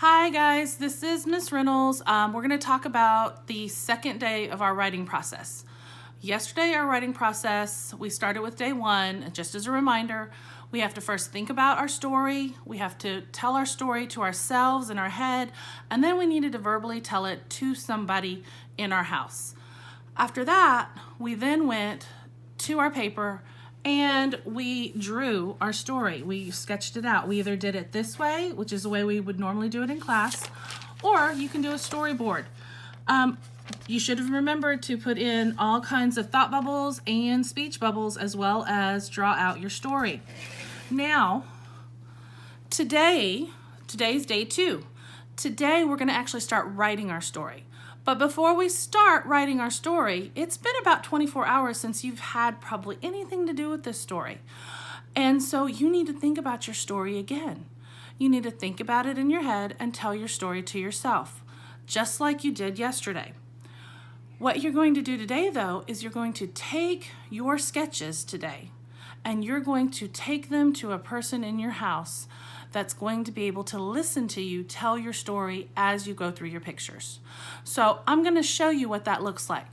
Hi guys, this is Miss Reynolds. We're going to talk about the second day of our writing process. Yesterday, our writing process, we started with day one. Just as a reminder, we have to first think about our story. We have to tell our story to ourselves in our head, and then we needed to verbally tell it to somebody in our house. After that, we then went to our paper and we drew our story. We sketched it out. We either did it this way, which is the way we would normally do it in class, or you can do a storyboard. You should have remembered to put in all kinds of thought bubbles and speech bubbles, as well as draw out your story. Now, today's day 2. Today we're going to actually start writing our story. But before we start writing our story, it's been about 24 hours since you've had probably anything to do with this story. And so you need to think about your story again. You need to think about it in your head and tell your story to yourself, just like you did yesterday. What you're going to do today, though, is you're going to take your sketches today and you're going to take them to a person in your house that's going to be able to listen to you tell your story as you go through your pictures. So I'm going to show you what that looks like.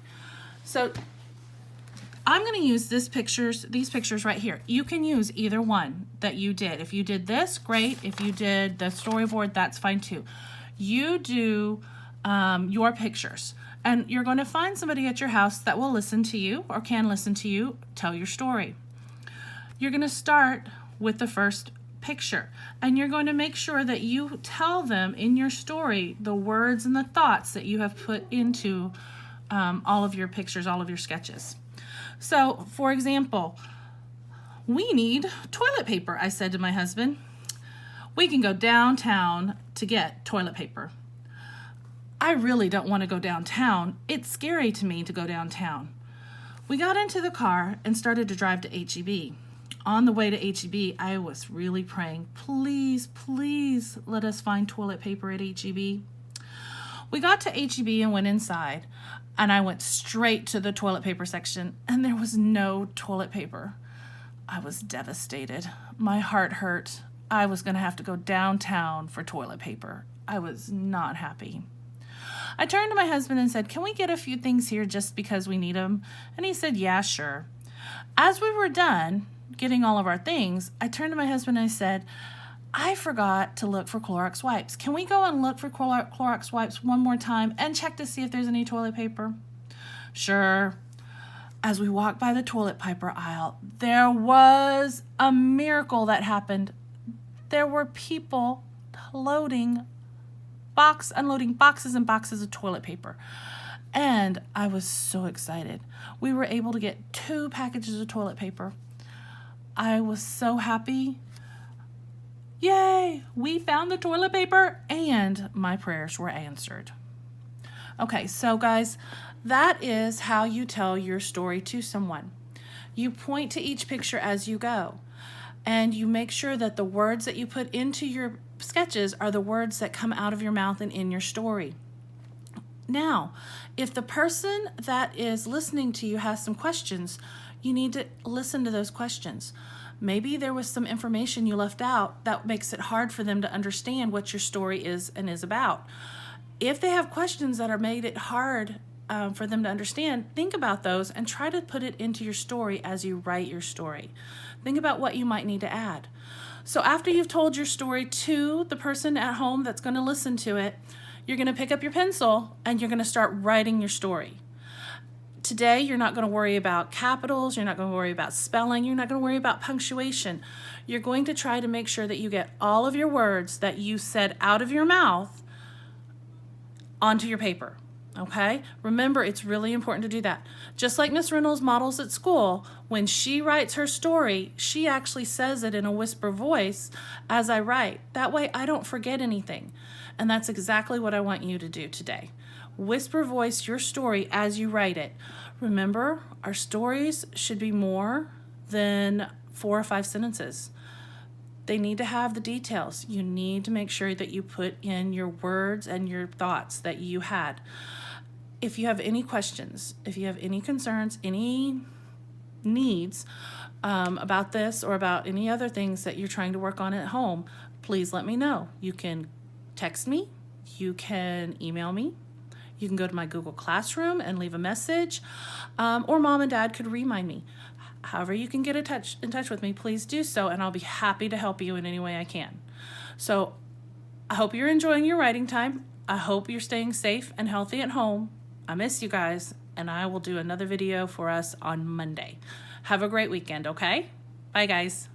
So I'm going to use these pictures right here. You can use either one that you did. If you did this, great. If you did the storyboard, that's fine too. You do your pictures, and you're going to find somebody at your house that will listen to you or can listen to you tell your story. You're going to start with the first picture, and you're going to make sure that you tell them in your story the words and the thoughts that you have put into all of your pictures, all of your sketches. So, for example, we need toilet paper, I said to my husband. We can go downtown to get toilet paper. I really don't want to go downtown. It's scary to me to go downtown. We got into the car and started to drive to H-E-B. On the way to H-E-B, I was really praying, please, please let us find toilet paper at H-E-B. We got to H-E-B and went inside, and I went straight to the toilet paper section, and there was no toilet paper. I was devastated. My heart hurt. I was going to have to go downtown for toilet paper. I was not happy. I turned to my husband and said, can we get a few things here just because we need them? And he said, yeah, sure. As we were done getting all of our things, I turned to my husband and I said, I forgot to look for Clorox wipes. Can we go and look for Clorox wipes one more time and check to see if there's any toilet paper? Sure. As we walked by the toilet paper aisle, there was a miracle that happened. There were people unloading boxes and boxes of toilet paper. And I was so excited. We were able to get 2 packages of toilet paper. I was so happy. Yay! We found the toilet paper and my prayers were answered. Okay, so guys, that is how you tell your story to someone. You point to each picture as you go, and you make sure that the words that you put into your sketches are the words that come out of your mouth and in your story. Now, if the person that is listening to you has some questions, you need to listen to those questions. Maybe there was some information you left out that makes it hard for them to understand what your story is and is about. If they have questions that are made it hard for them to understand, think about those and try to put it into your story as you write your story. Think about what you might need to add. So after you've told your story to the person at home that's going to listen to it, you're going to pick up your pencil and you're going to start writing your story. Today, you're not going to worry about capitals, you're not going to worry about spelling, you're not going to worry about punctuation. You're going to try to make sure that you get all of your words that you said out of your mouth onto your paper. Okay? Remember, it's really important to do that. Just like Miss Reynolds models at school, when she writes her story, she actually says it in a whisper voice as I write. That way I don't forget anything. And that's exactly what I want you to do today. Whisper voice your story as you write it. Remember, our stories should be more than 4 or 5 sentences. They need to have the details. You need to make sure that you put in your words and your thoughts that you had. If you have any questions, if you have any concerns, any needs about this or about any other things that you're trying to work on at home, please let me know. You can text me. You can email me. You can go to my Google Classroom and leave a message, or Mom and Dad could remind me. However you can get in touch with me, please do so, and I'll be happy to help you in any way I can. So I hope you're enjoying your writing time. I hope you're staying safe and healthy at home. I miss you guys, and I will do another video for us on Monday. Have a great weekend, okay? Bye, guys.